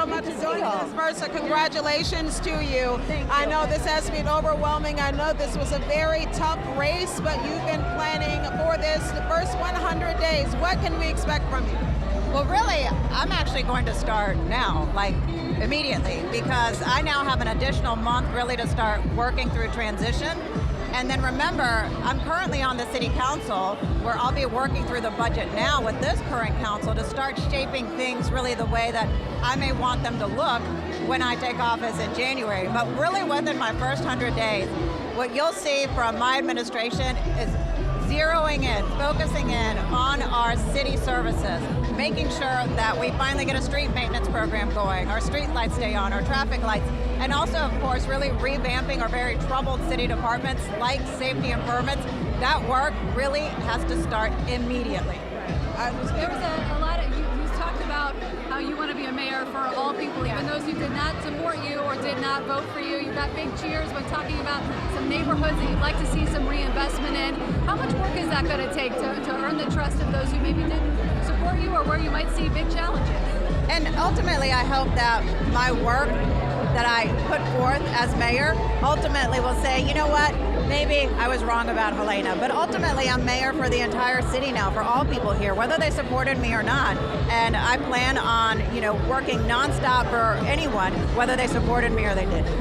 so much for joining us. First, congratulations to you. Thank you. I know this has been overwhelming. I know this was a very tough race, but you've been planning for this the first 100 days. What can we expect from you? Well, really, I'm actually going to start now, like immediately, because I now have an additional month really to start working through transition. And then remember, I'm currently on the city council where I'll be working through the budget now with this current council to start shaping things really the way that I may want them to look when I take office in January. But really within my first 100 days, what you'll see from my administration is zeroing in, focusing in on our city services, making sure that we finally get a street maintenance program going, our street lights stay on, our traffic lights, and also, of course, really revamping our very troubled city departments like safety and permits. That work really has to start immediately. There was a lot of, you talked about how you want to be a mayor for all people, even those who did not support you or did not vote for you. You got big cheers when talking about some neighborhoods that you'd like to see some reinvestment in. How much work is that going to take to earn the trust of those who maybe didn't support you or where you might see big challenges? And ultimately, I hope that my work that I put forth as mayor ultimately will say, you know what, maybe I was wrong about Helena, but ultimately I'm mayor for the entire city now, for all people here, whether they supported me or not. And I plan on, working nonstop for anyone, whether they supported me or they didn't.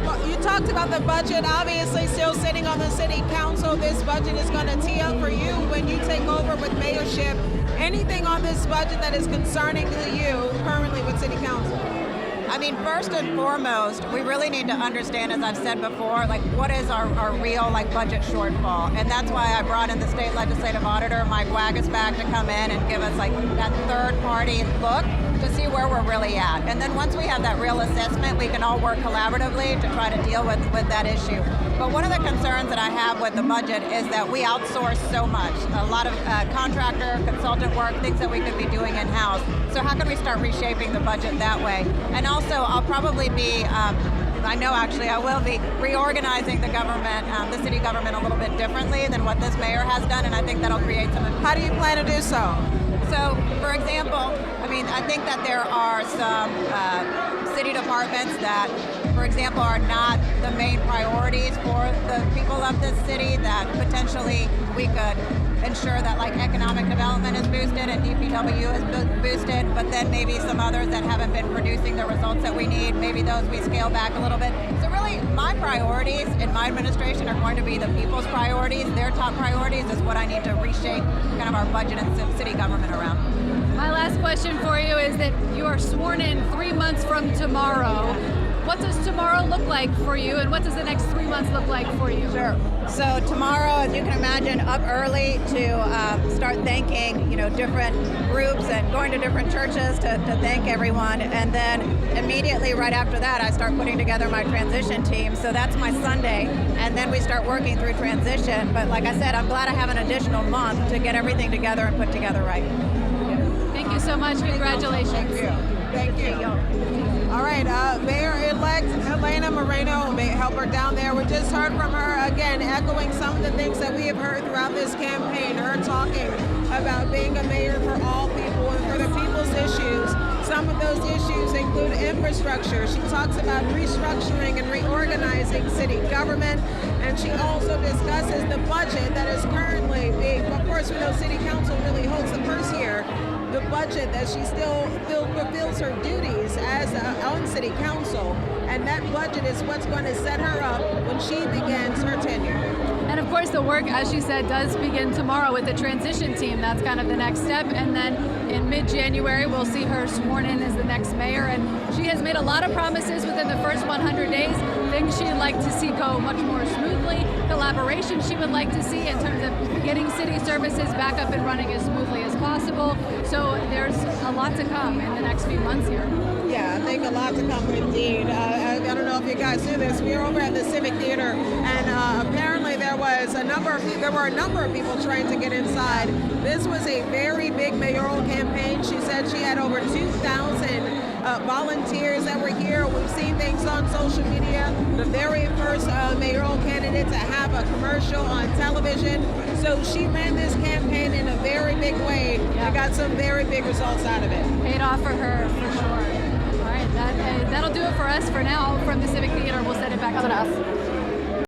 Well, you talked about the budget, obviously still sitting on the city council. This budget is going to tee up for you when you take over with mayorship. Anything on this budget that is concerning to you currently with city council? I mean, first and foremost, we really need to understand, as I've said before, what is our real budget shortfall. And that's why I brought in the state legislative auditor, Mike Wagasback, to come in and give us that third-party look to see where we're really at. And then once we have that real assessment, we can all work collaboratively to try to deal with that issue. But one of the concerns that I have with the budget is that we outsource so much. A lot of contractor, consultant work, things that we could be doing in-house. So how can we start reshaping the budget that way? And also, I'll probably be, I know actually I will be reorganizing the government, the city government a little bit differently than what this mayor has done, and I think that'll create some... How do you plan to do so? So, for example, I think that there are some city departments that, for example, are not the main priorities for the people of this city, that potentially we could ensure that economic development is boosted and DPW is boosted, but then maybe some others that haven't been producing the results that we need, maybe those we scale back a little bit. So really, my priorities in my administration are going to be the people's priorities. Their top priorities is what I need to reshape kind of our budget and city government around. My last question for you is that you are sworn in 3 months from tomorrow. What does tomorrow look like for you, and what does the next 3 months look like for you? Sure. So tomorrow, as you can imagine, up early to start thanking, different groups and going to different churches to thank everyone. And then immediately right after that, I start putting together my transition team. So that's my Sunday. And then we start working through transition. But like I said, I'm glad I have an additional month to get everything together and put together right. Thank you so much. Congratulations. Thank you. Thank you. All right, Mayor-elect Helena Moreno, help her down there. We just heard from her, again, echoing some of the things that we have heard throughout this campaign, her talking about being a mayor for all people and for the people's issues. Some of those issues include infrastructure. She talks about restructuring and reorganizing city government, and she also discusses the budget that is currently being, of course, we know city council really holds the purse here, the budget that she still fulfills her duties as on city council, and that budget is what's going to set her up when she begins her tenure. And of course the work, as she said, does begin tomorrow with the transition team. That's kind of the next step, and then in mid-January we'll see her sworn in as the next mayor, and she has made a lot of promises within the first 100 days, things she'd like to see go much more smoothly, collaboration she would like to see in terms of getting city services back up and running as smoothly as possible. So there's a lot to come in the next few months here. Yeah, I think a lot to come indeed. I don't know if you guys knew this. We were over at the Civic Theater, and apparently there were a number of people trying to get inside. This was a very big mayoral campaign. She said she had over 2,000 volunteers that were here. We've seen things on social media. The very first mayoral candidate to have a commercial on television. So she ran this campaign in a very big way and got some very big results out of it. Paid off for her, for sure. All right. for us for now from the Civic Theater. We'll send it back to us.